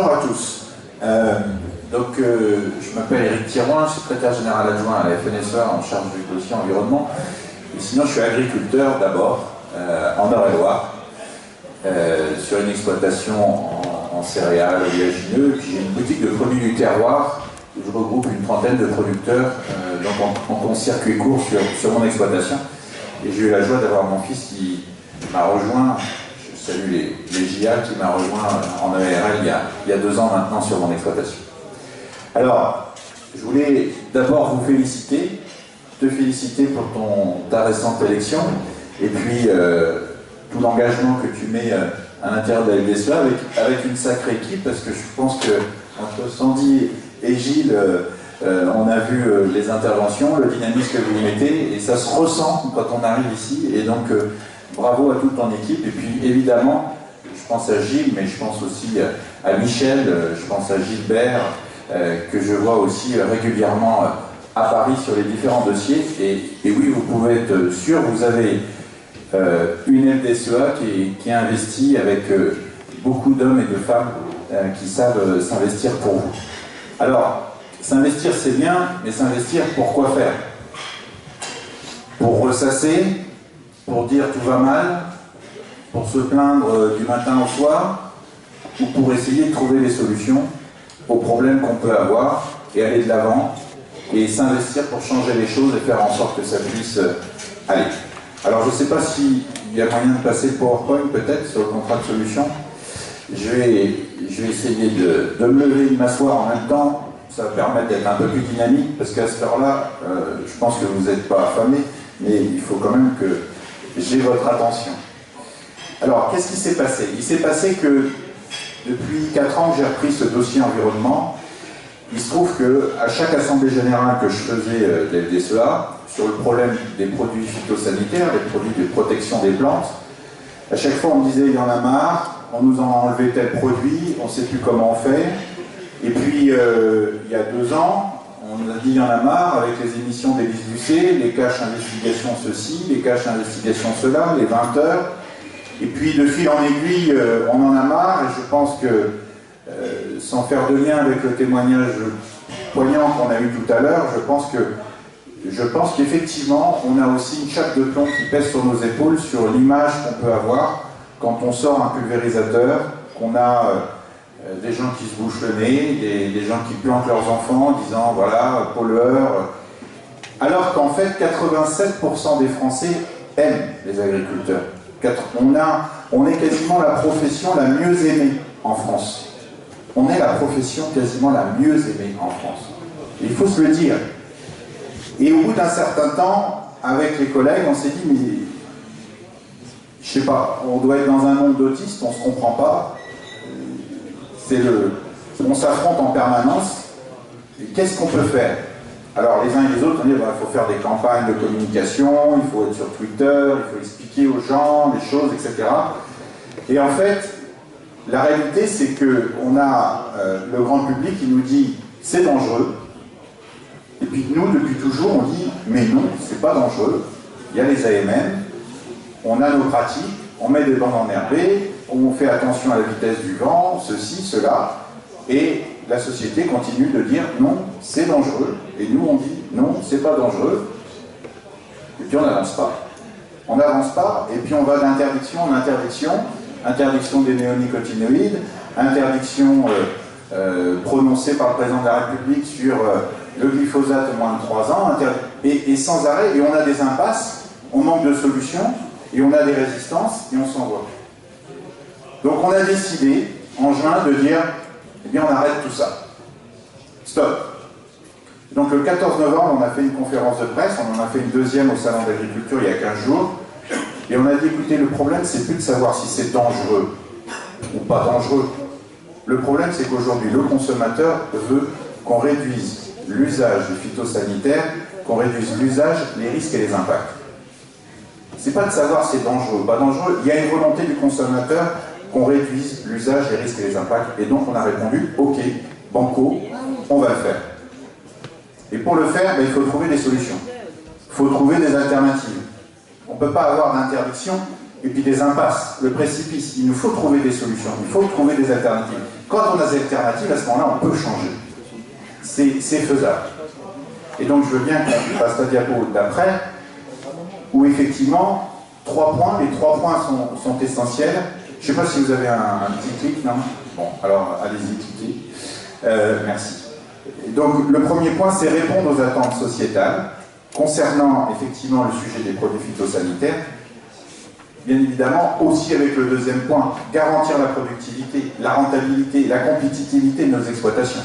Bonjour à tous. Je m'appelle Éric Thirouin, secrétaire général adjoint à la FNSEA en charge du dossier environnement. Et sinon, je suis agriculteur d'abord, en Eure-et-Loire, sur une exploitation en céréales, oléagineux. Puis j'ai une boutique de produits du terroir où je regroupe une trentaine de producteurs en circuit court sur mon exploitation. Et j'ai eu la joie d'avoir mon fils qui m'a rejoint. Je salue les JA qui m'a rejoint en ERL il y a 2 ans maintenant sur mon exploitation. Alors, je voulais d'abord vous féliciter, te féliciter pour ta récente élection, et puis tout l'engagement que tu mets à l'intérieur de la FDSEA avec une sacrée équipe, parce que je pense que entre Sandy et Gilles, on a vu les interventions, le dynamisme que vous mettez, et ça se ressent quand on arrive ici, et donc bravo à toute ton équipe. Et puis évidemment, je pense à Gilles, mais je pense aussi à Michel, je pense à Gilbert, que je vois aussi régulièrement à Paris sur les différents dossiers. Et oui, vous pouvez être sûr, vous avez une FDSEA qui est investie avec beaucoup d'hommes et de femmes qui savent s'investir pour vous. Alors, s'investir c'est bien, mais s'investir pour quoi faire? Pour ressasser, pour dire tout va mal, pour se plaindre du matin au soir, ou pour essayer de trouver des solutions aux problèmes qu'on peut avoir et aller de l'avant et s'investir pour changer les choses et faire en sorte que ça puisse aller. Alors je ne sais pas s'il y a moyen de passer le PowerPoint peut-être sur le contrat de solution. Je vais essayer de me lever et de m'asseoir en même temps. Ça va permettre d'être un peu plus dynamique, parce qu'à cette heure-là, je pense que vous n'êtes pas affamés, mais il faut quand même que j'ai votre attention. Alors, qu'est-ce qui s'est passé? Il s'est passé que depuis 4 ans que j'ai repris ce dossier environnement, il se trouve qu'à chaque assemblée générale que je faisais de la FDSEA, sur le problème des produits phytosanitaires, des produits de protection des plantes, à chaque fois on me disait il y en a marre, on nous a enlevé tel produit, on ne sait plus comment on fait. Et puis, il y a 2 ans, on nous a dit il y en a marre avec les émissions des Lucé, les caches investigation ceci, les caches investigation cela, les 20 heures. Et puis, de fil en aiguille, on en a marre, et je pense que, sans faire de lien avec le témoignage poignant qu'on a eu tout à l'heure, je pense qu'effectivement, on a aussi une chape de plomb qui pèse sur nos épaules sur l'image qu'on peut avoir quand on sort un pulvérisateur, qu'on a des gens qui se bouchent le nez, des gens qui planquent leurs enfants en disant voilà, pollueur. Alors qu'en fait, 87% des Français aiment les agriculteurs. On est quasiment la profession la mieux aimée en France. On est la profession quasiment la mieux aimée en France. Il faut se le dire. Et au bout d'un certain temps, avec les collègues, on s'est dit, mais je sais pas, on doit être dans un monde d'autistes, on se comprend pas. On s'affronte en permanence. Qu'est-ce qu'on peut faire? Alors les uns et les autres, on dit, il faut faire des campagnes de communication, il faut être sur Twitter, il faut expliquer aux gens les choses, etc. Et en fait, la réalité, c'est qu'on a le grand public qui nous dit, c'est dangereux. Et puis nous, depuis toujours, on dit, mais non, c'est pas dangereux. Il y a les AMM, on a nos pratiques, on met des bandes enherbées, on fait attention à la vitesse du vent, ceci, cela, et la société continue de dire non, c'est dangereux, et nous on dit non, c'est pas dangereux, et puis on n'avance pas. On n'avance pas, et puis on va d'interdiction en interdiction, interdiction des néonicotinoïdes, interdiction prononcée par le président de la République sur le glyphosate au moins de 3 ans, et sans arrêt, et on a des impasses, on manque de solutions, et on a des résistances, et on s'envoie. Donc on a décidé, en juin, de dire, eh bien on arrête tout ça. Stop. Donc le 14 novembre, on a fait une conférence de presse, on en a fait une deuxième au Salon d'Agriculture il y a 15 jours, et on a dit, écoutez, le problème, c'est plus de savoir si c'est dangereux ou pas dangereux. Le problème, c'est qu'aujourd'hui, le consommateur veut qu'on réduise l'usage du phytosanitaire, qu'on réduise l'usage, les risques et les impacts. C'est pas de savoir si c'est dangereux ou pas dangereux, il y a une volonté du consommateur qu'on réduise l'usage, les risques et les impacts. Et donc on a répondu, ok, banco, on va le faire. Et pour le faire, il faut trouver des solutions. Il faut trouver des alternatives. On ne peut pas avoir d'interdiction et puis des impasses, le précipice. Il nous faut trouver des solutions, il faut trouver des alternatives. Quand on a des alternatives, à ce moment-là, on peut changer. C'est faisable. Et donc, je veux bien qu'on passe la diapo d'après, où effectivement, 3 points, les 3 points sont essentiels. Je ne sais pas si vous avez un petit clic, non? Bon, alors, allez-y, cliquez. Merci. Donc, le premier point, c'est répondre aux attentes sociétales, concernant effectivement le sujet des produits phytosanitaires. Bien évidemment, aussi avec le deuxième point, garantir la productivité, la rentabilité, la compétitivité de nos exploitations.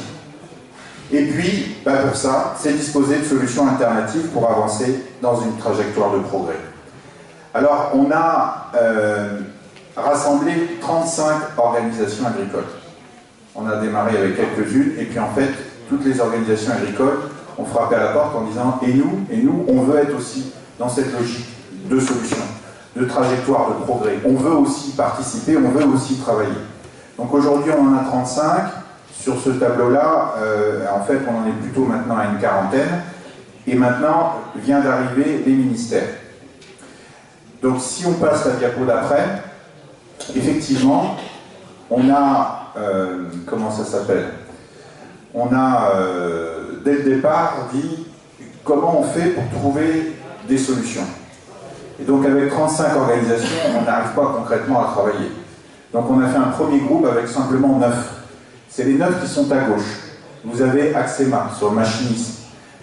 Et puis, pour ça, c'est disposer de solutions alternatives pour avancer dans une trajectoire de progrès. Alors, on a rassemblé 35 organisations agricoles. On a démarré avec quelques-unes, et puis en fait, toutes les organisations agricoles ont frappé à la porte en disant « et nous, on veut être aussi dans cette logique de solution, de trajectoire de progrès. On veut aussi participer, on veut aussi travailler. » Donc aujourd'hui, on en a 35. Sur ce tableau-là, en fait, on en est plutôt maintenant à une quarantaine. Et maintenant, vient d'arriver les ministères. Donc si on passe la diapo d'après, effectivement, on a, comment ça s'appelle? On a, dès le départ, dit comment on fait pour trouver des solutions. Et donc avec 35 organisations, on n'arrive pas concrètement à travailler. Donc on a fait un premier groupe avec simplement 9. C'est les 9 qui sont à gauche. Vous avez Axema sur le machinisme.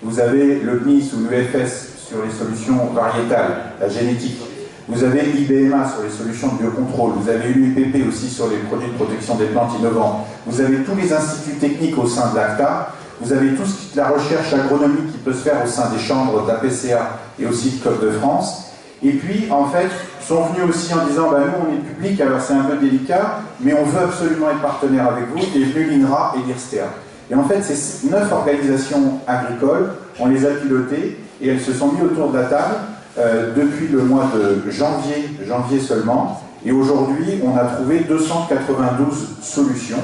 Vous avez le CNIS ou l'UFS sur les solutions variétales, la génétique. Vous avez l'IBMA sur les solutions de biocontrôle. Vous avez l'UIPP aussi sur les produits de protection des plantes innovantes. Vous avez tous les instituts techniques au sein de l'ACTA. Vous avez toute la recherche agronomique qui peut se faire au sein des chambres d'APCA et aussi de COP de France. Et puis, en fait, sont venus aussi en disant, nous, on est public, alors c'est un peu délicat, mais on veut absolument être partenaire avec vous. Et est venu l'INRA et l'IRSTEA. Et en fait, ces 9 organisations agricoles, on les a pilotées et elles se sont mises autour de la table depuis le mois de janvier seulement. Et aujourd'hui, on a trouvé 292 solutions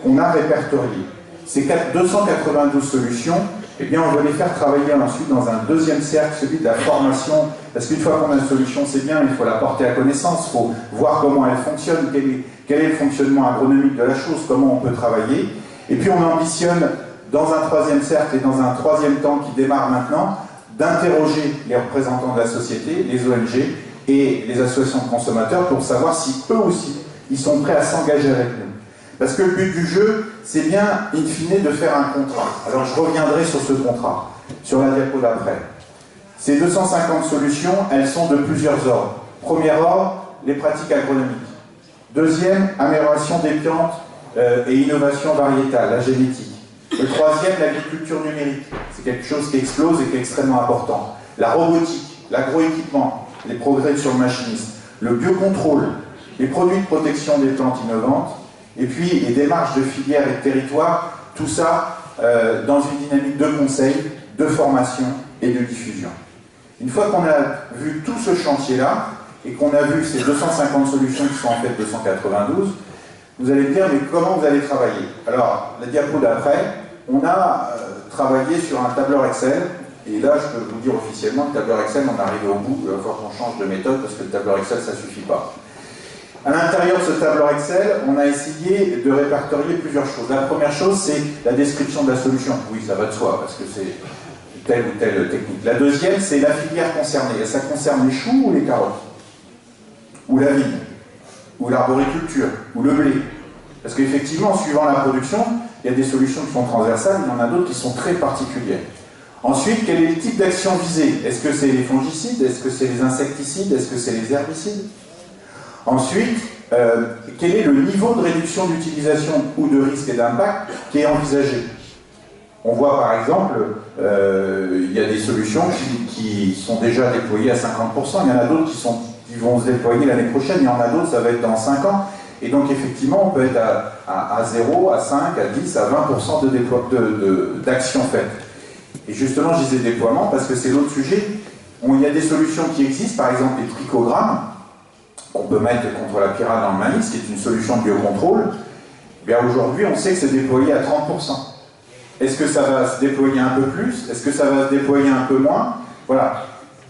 qu'on a répertoriées. Ces 292 solutions, eh bien, on va les faire travailler ensuite dans un deuxième cercle, celui de la formation. Parce qu'une fois qu'on a une solution, c'est bien, il faut la porter à connaissance, il faut voir comment elle fonctionne, quel est le fonctionnement agronomique de la chose, comment on peut travailler. Et puis on ambitionne, dans un troisième cercle et dans un troisième temps qui démarre maintenant, d'interroger les représentants de la société, les ONG et les associations de consommateurs pour savoir si eux aussi, ils sont prêts à s'engager avec nous. Parce que le but du jeu, c'est bien, in fine, de faire un contrat. Alors je reviendrai sur ce contrat, sur la diapo d'après. Ces 250 solutions, elles sont de plusieurs ordres. Premier ordre, les pratiques agronomiques. Deuxième, amélioration des plantes et innovation variétale, la génétique. Le troisième, l'agriculture numérique. C'est quelque chose qui explose et qui est extrêmement important. La robotique, l'agroéquipement, les progrès sur le machinisme, le biocontrôle, les produits de protection des plantes innovantes, et puis les démarches de filière et de territoire, tout ça dans une dynamique de conseil, de formation et de diffusion. Une fois qu'on a vu tout ce chantier-là, et qu'on a vu ces 250 solutions qui sont en fait 292, vous allez me dire, mais comment vous allez travailler? Alors, la diapo d'après, on a travaillé sur un tableur Excel, et là, je peux vous dire officiellement que le tableur Excel, on est arrivé au bout, il va falloir qu'on change de méthode, parce que le tableur Excel, ça ne suffit pas. À l'intérieur de ce tableur Excel, on a essayé de répertorier plusieurs choses. La première chose, c'est la description de la solution. Oui, ça va de soi, parce que c'est telle ou telle technique. La deuxième, c'est la filière concernée. Et ça concerne les choux ou les carottes? Ou la vigne? Ou l'arboriculture? Ou le blé? Parce qu'effectivement, suivant la production, il y a des solutions qui sont transversales, il y en a d'autres qui sont très particulières. Ensuite, quel est le type d'action visée? Est-ce que c'est les fongicides? Est-ce que c'est les insecticides? Est-ce que c'est les herbicides? Ensuite, quel est le niveau de réduction d'utilisation ou de risque et d'impact qui est envisagé? On voit par exemple, il y a des solutions qui sont déjà déployées à 50%, il y en a d'autres qui vont se déployer l'année prochaine, il y en a d'autres, ça va être dans 5 ans. Et donc effectivement, on peut être à 0, à 5, à 10, à 20% d'actions faites. Et justement, je disais déploiement parce que c'est l'autre sujet. Il y a des solutions qui existent, par exemple les tricogrammes, qu'on peut mettre contre la pyrale dans le maïs, qui est une solution de biocontrôle. Bien aujourd'hui, on sait que c'est déployé à 30%. Est-ce que ça va se déployer un peu plus? Est-ce que ça va se déployer un peu moins? Voilà.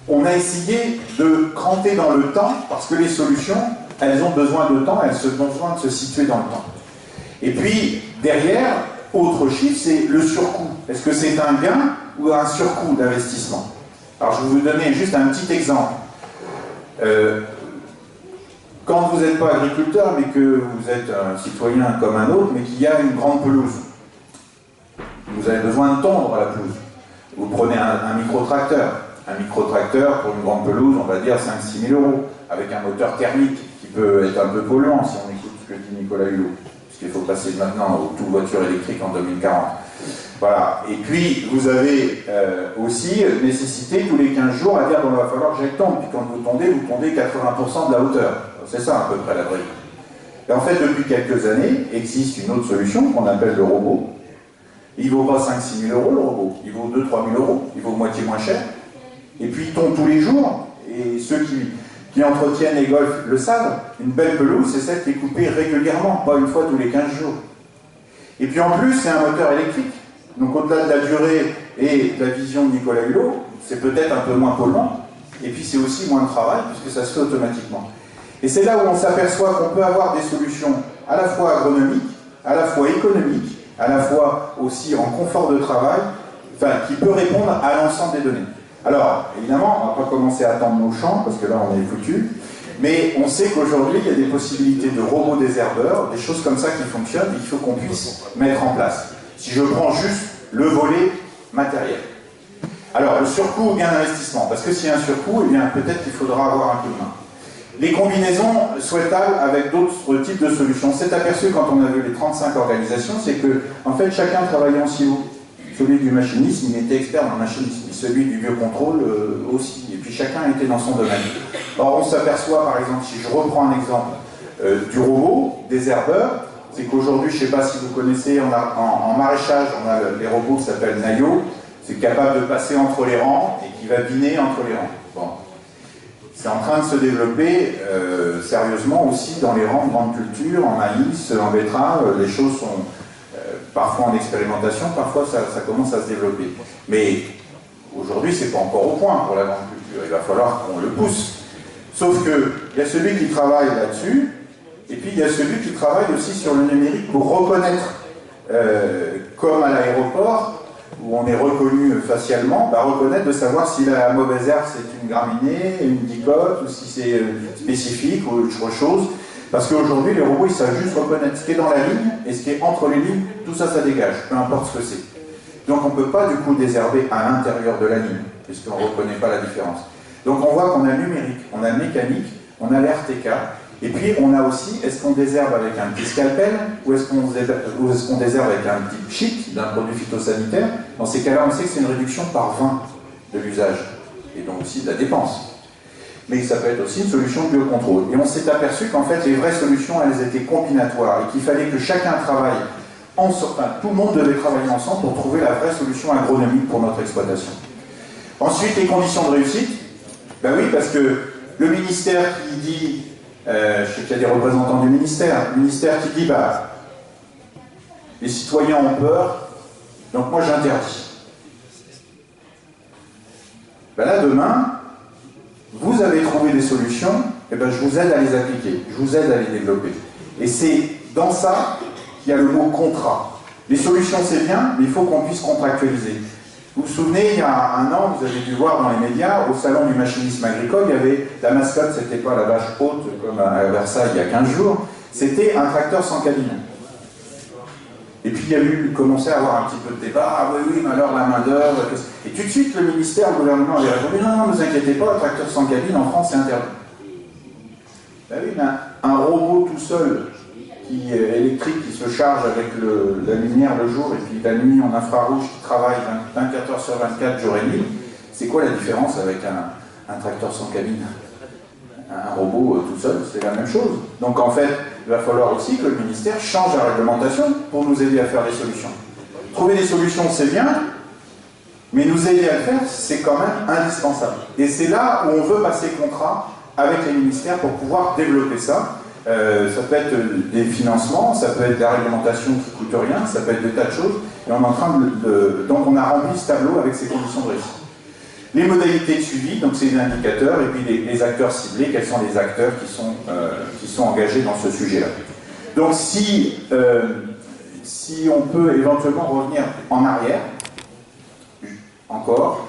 On a essayé de cranter dans le temps, parce que les solutions, elles ont besoin de temps, elles ont besoin de se situer dans le temps. Et puis, derrière, autre chiffre, c'est le surcoût. Est-ce que c'est un gain ou un surcoût d'investissement? Alors, je vais vous donner juste un petit exemple. Quand vous n'êtes pas agriculteur, mais que vous êtes un citoyen comme un autre, mais qu'il y a une grande pelouse, vous avez besoin de tondre la pelouse. Vous prenez un micro-tracteur. Un micro-tracteur, pour une grande pelouse, on va dire 5-6 000 €, avec un moteur thermique qui peut être un peu polluant, si on écoute ce que dit Nicolas Hulot, puisqu'il faut passer maintenant aux toutes voitures électriques en 2040. Voilà. Et puis, vous avez aussi nécessité tous les 15 jours à dire bon, il va falloir que j'aille tondre. Puis quand vous tondez 80% de la hauteur. C'est ça à peu près la vraie vie. Et en fait, depuis quelques années, existe une autre solution qu'on appelle le robot. Il ne vaut pas 5-6 000 € le robot, il vaut 2-3 000 €, il vaut moitié moins cher. Et puis il tombe tous les jours, et ceux qui entretiennent les golfs le savent, une belle pelouse, c'est celle qui est coupée régulièrement, pas une fois tous les 15 jours. Et puis en plus, c'est un moteur électrique. Donc au-delà de la durée et de la vision de Nicolas Hulot, c'est peut-être un peu moins polluant, et puis c'est aussi moins de travail, puisque ça se fait automatiquement. Et c'est là où on s'aperçoit qu'on peut avoir des solutions à la fois agronomiques, à la fois économiques, à la fois aussi en confort de travail, enfin, qui peut répondre à l'ensemble des données. Alors, évidemment, on ne va pas commencer à attendre nos champs, parce que là, on est foutu, mais on sait qu'aujourd'hui, il y a des possibilités de robots désherbeurs, des choses comme ça qui fonctionnent et qu'il faut qu'on puisse mettre en place. Si je prends juste le volet matériel. Alors, le surcoût ou bien l'investissement, parce que s'il y a un surcoût, eh bien, peut-être qu'il faudra avoir un coup de main. Les combinaisons souhaitables avec d'autres types de solutions. On s'est aperçu quand on a vu les 35 organisations, c'est que, en fait, chacun travaillait en silo. Celui du machinisme, il était expert dans le machinisme, et celui du biocontrôle aussi. Et puis chacun était dans son domaine. Or, on s'aperçoit, par exemple, si je reprends un exemple du robot, des herbeurs, c'est qu'aujourd'hui, je ne sais pas si vous connaissez, en maraîchage, on a les robots qui s'appellent Nayo, c'est capable de passer entre les rangs et qui va biner entre les rangs. Bon. C'est en train de se développer sérieusement aussi dans les rangs de grande culture, en maïs, en betterave. Les choses sont parfois en expérimentation, parfois ça commence à se développer. Mais aujourd'hui, c'est pas encore au point pour la grande culture. Il va falloir qu'on le pousse. Sauf qu'il y a celui qui travaille là-dessus, et puis il y a celui qui travaille aussi sur le numérique pour reconnaître, comme à l'aéroport, où on est reconnu facialement, reconnaître de savoir si la mauvaise herbe c'est une graminée, une dicote, ou si c'est spécifique ou autre chose. Parce qu'aujourd'hui, les robots, ils savent juste reconnaître ce qui est dans la ligne et ce qui est entre les lignes, tout ça, ça dégage, peu importe ce que c'est. Donc on ne peut pas du coup désherber à l'intérieur de la ligne, puisqu'on ne reconnaît pas la différence. Donc on voit qu'on a le numérique, on a le mécanique, on a l'RTK, et puis on a aussi, est-ce qu'on désherbe avec un petit scalpel, ou est-ce qu'on désherbe avec un petit chip d'un produit phytosanitaire? Dans ces cas-là, on sait que c'est une réduction par 20 de l'usage, et donc aussi de la dépense. Mais ça peut être aussi une solution de biocontrôle. Et on s'est aperçu qu'en fait, les vraies solutions, elles étaient combinatoires, et qu'il fallait que chacun travaille ensemble, tout le monde devait travailler ensemble pour trouver la vraie solution agronomique pour notre exploitation. Ensuite, les conditions de réussite. Ben oui, parce que le ministère qui dit, je sais qu'il y a des représentants du ministère qui dit, les citoyens ont peur, donc moi j'interdis. Ben là, demain, vous avez trouvé des solutions, et ben je vous aide à les appliquer, je vous aide à les développer. Et c'est dans ça qu'il y a le mot contrat. Les solutions c'est bien, mais il faut qu'on puisse contractualiser. Vous vous souvenez, il y a un an, vous avez dû voir dans les médias, au salon du machinisme agricole, il y avait la mascotte, c'était pas la vache haute comme à Versailles il y a 15 jours, c'était un tracteur sans cabine. Et puis il y a eu commencé à avoir un petit peu de débat, ah oui, mais alors la main-d'œuvre. Et tout de suite, le ministère, le gouvernement avait répondu, non, ne vous inquiétez pas, le tracteur sans cabine en France c'est interdit. Ben oui, mais un robot tout seul, qui est électrique, qui se charge avec la lumière le jour et puis la nuit en infrarouge qui travaille 24 heures sur 24, jour et nuit, c'est quoi la différence avec un tracteur sans cabine? Un robot tout seul, c'est la même chose. Donc en fait, il va falloir aussi que le ministère change la réglementation pour nous aider à faire des solutions. Trouver des solutions, c'est bien, mais nous aider à le faire, c'est quand même indispensable. Et c'est là où on veut passer contrat avec les ministères pour pouvoir développer ça. Ça peut être des financements, ça peut être de la réglementation qui ne coûte rien, ça peut être des tas de choses. Et on est en train donc on a rempli ce tableau avec ces conditions de réussite. Les modalités de suivi, donc c'est les indicateurs, et puis les acteurs ciblés, quels sont les acteurs qui sont engagés dans ce sujet-là. Donc si on peut éventuellement revenir en arrière, encore,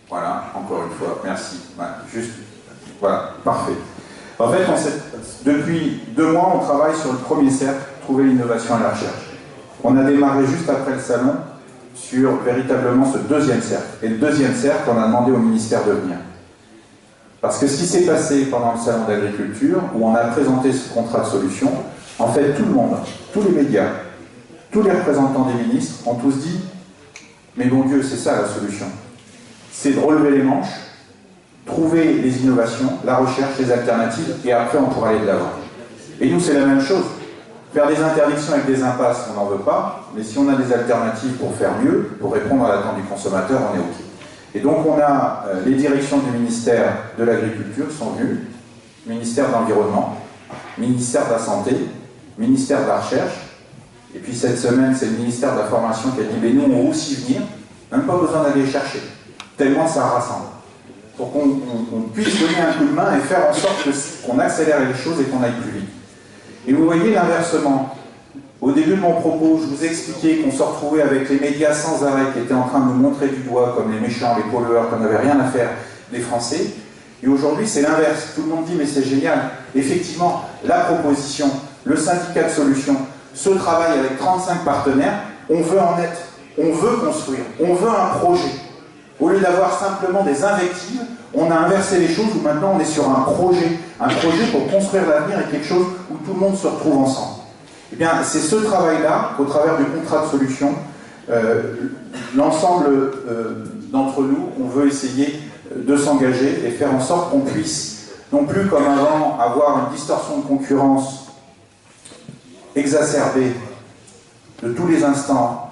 voilà, encore une fois, merci, voilà, juste, voilà, parfait. En fait, depuis 2 mois, on travaille sur le premier cercle, trouver l'innovation et la recherche. On a démarré juste après le salon sur véritablement ce deuxième cercle. Et le deuxième cercle, on a demandé au ministère de venir. Parce que ce qui s'est passé pendant le salon d'agriculture, où on a présenté ce contrat de solution, en fait, tout le monde, tous les médias, tous les représentants des ministres ont tous dit « Mais bon Dieu, c'est ça la solution. C'est de relever les manches, trouver les innovations, la recherche, les alternatives, et après on pourra aller de l'avant. » Et nous, c'est la même chose. Faire des interdictions avec des impasses, on n'en veut pas, mais si on a des alternatives pour faire mieux, pour répondre à l'attente du consommateur, on est OK. Et donc on a les directions du ministère de l'Agriculture qui sont venues, ministère de l'Environnement, ministère de la Santé, ministère de la Recherche, et puis cette semaine, c'est le ministère de la Formation qui a dit « Mais nous, on va aussi venir, même pas besoin d'aller chercher, tellement ça rassemble. » Pour qu'on puisse donner un coup de main et faire en sorte qu'on accélère les choses et qu'on aille plus vite. Et vous voyez l'inversement. Au début de mon propos, je vous ai expliqué qu'on se retrouvait avec les médias sans arrêt qui étaient en train de nous montrer du doigt comme les méchants, les pollueurs, qu'on n'avait rien à faire des Français. Et aujourd'hui, c'est l'inverse. Tout le monde dit, mais c'est génial. Effectivement, la proposition, le syndicat de solutions, ce travail avec 35 partenaires, on veut en être, on veut construire, on veut un projet. Au lieu d'avoir simplement des invectives, on a inversé les choses où maintenant on est sur un projet pour construire l'avenir et quelque chose où tout le monde se retrouve ensemble. Eh bien, c'est ce travail-là, au travers du contrat de solution, l'ensemble d'entre nous, on veut essayer de s'engager et faire en sorte qu'on puisse, non plus comme avant, avoir une distorsion de concurrence exacerbée de tous les instants,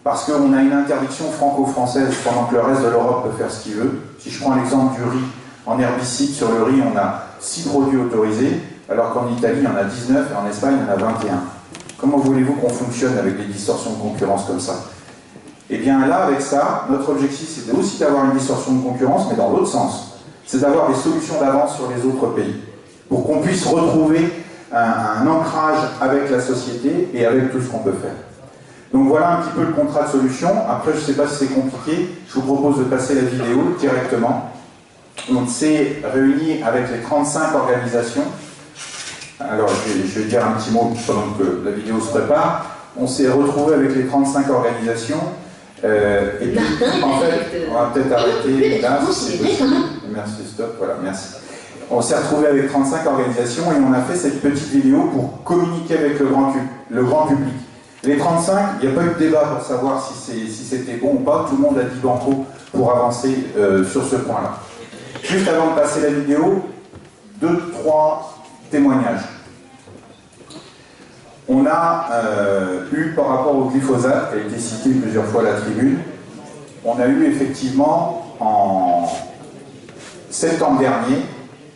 parce qu'on a une interdiction franco-française pendant que le reste de l'Europe peut faire ce qu'il veut. Si je prends l'exemple du riz, en herbicide, sur le riz, on a 6 produits autorisés, alors qu'en Italie, il y en a 19 et en Espagne, il y en a 21. Comment voulez-vous qu'on fonctionne avec des distorsions de concurrence comme ça? Eh bien là, avec ça, notre objectif, c'est aussi d'avoir une distorsion de concurrence, mais dans l'autre sens. C'est d'avoir des solutions d'avance sur les autres pays, pour qu'on puisse retrouver un ancrage avec la société et avec tout ce qu'on peut faire. Donc voilà un petit peu le contrat de solution. Après, je ne sais pas si c'est compliqué, je vous propose de passer la vidéo directement. On s'est réunis avec les 35 organisations. Alors, je vais dire un petit mot pendant que la vidéo se prépare. On s'est retrouvés avec les 35 organisations. Et puis, en fait, on va peut-être arrêter là. Merci, stop, voilà, merci. On s'est retrouvés avec 35 organisations et on a fait cette petite vidéo pour communiquer avec le grand public. Les 35, il n'y a pas eu de débat pour savoir si c'était bon ou pas. Tout le monde a dit banco pour avancer sur ce point-là. Juste avant de passer la vidéo, 2-3 témoignages. On a eu, par rapport au glyphosate, qui a été cité plusieurs fois à la tribune, on a eu effectivement, en septembre dernier,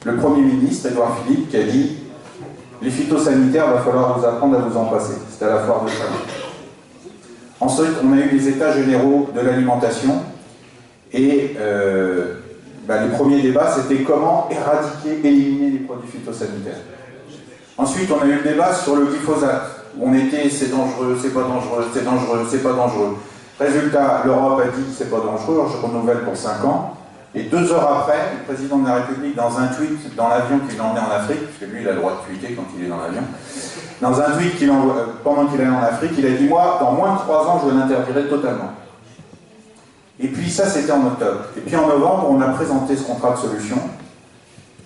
le Premier ministre, Édouard Philippe, qui a dit « Les phytosanitaires, il va falloir vous apprendre à vous en passer ». C'était à la foire de Chalon. Ensuite, on a eu les états généraux de l'alimentation, et les premiers débats, c'était comment éradiquer, éliminer les produits phytosanitaires. Ensuite, on a eu le débat sur le glyphosate, où on était « c'est dangereux, c'est pas dangereux, c'est dangereux, c'est pas dangereux ». Résultat, l'Europe a dit « c'est pas dangereux », alors je renouvelle pour 5 ans. Et 2 heures après, le président de la République, dans un tweet, dans l'avion qu'il emmenait en Afrique, parce que lui, il a le droit de tweeter quand il est dans l'avion, dans un tweet pendant qu'il allait en Afrique, il a dit « Moi, dans moins de 3 ans, je l'interdirai totalement ». Et puis ça, c'était en octobre. Et puis en novembre, on a présenté ce contrat de solution.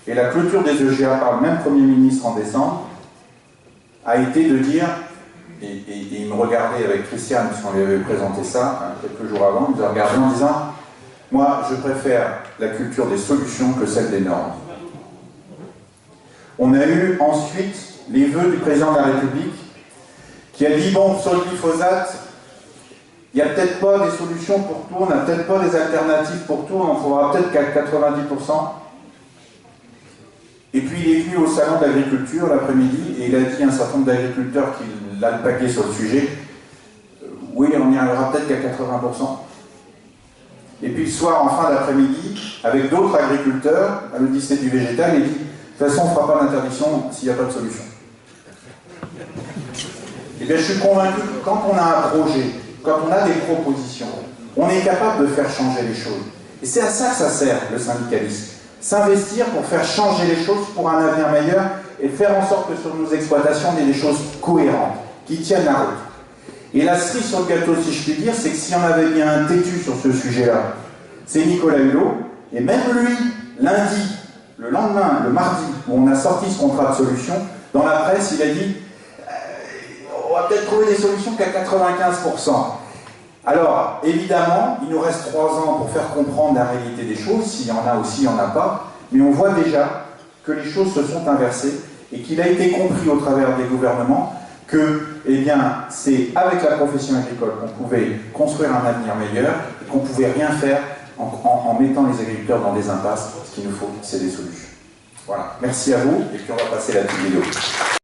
Et la clôture des EGA par le même Premier ministre en décembre a été de dire, et il me regardait avec Christiane, puisqu'on lui avait présenté ça quelques jours avant, il nous a regardé en disant « Moi, je préfère la culture des solutions que celle des normes ». On a eu ensuite les vœux du président de la République qui a dit « Bon, sur le glyphosate, il n'y a peut-être pas des solutions pour tout, on n'a peut-être pas des alternatives pour tout, on pourra peut-être qu'à 90%. » Et puis il est venu au salon de l'agriculture l'après-midi et il a dit à un certain nombre d'agriculteurs qu'il alpaguait sur le sujet « Oui, on n'y arrivera peut-être qu'à 80%. » Et puis le soir, en fin d'après-midi, avec d'autres agriculteurs, à l'Odyssée du végétal, il dit « toute façon, on ne fera pas d'interdiction s'il n'y a pas de solution. Eh bien, je suis convaincu que quand on a un projet, quand on a des propositions, on est capable de faire changer les choses. Et c'est à ça que ça sert, le syndicalisme. S'investir pour faire changer les choses pour un avenir meilleur et faire en sorte que sur nos exploitations, on ait des choses cohérentes, qui tiennent la route. Et la cerise sur le gâteau, si je puis dire, c'est que si on avait bien un têtu sur ce sujet-là, c'est Nicolas Hulot, et même lui, lundi, le lendemain, le mardi, où on a sorti ce contrat de solution, dans la presse, il a dit on va peut-être trouver des solutions qu'à 95%. Alors, évidemment, il nous reste 3 ans pour faire comprendre la réalité des choses, s'il y en a ou s'il n'y en a pas, mais on voit déjà que les choses se sont inversées et qu'il a été compris au travers des gouvernements que, eh bien, c'est avec la profession agricole qu'on pouvait construire un avenir meilleur et qu'on ne pouvait rien faire en mettant les agriculteurs dans des impasses. Ce qu'il nous faut, c'est des solutions. Voilà. Merci à vous, et puis on va passer la petite vidéo.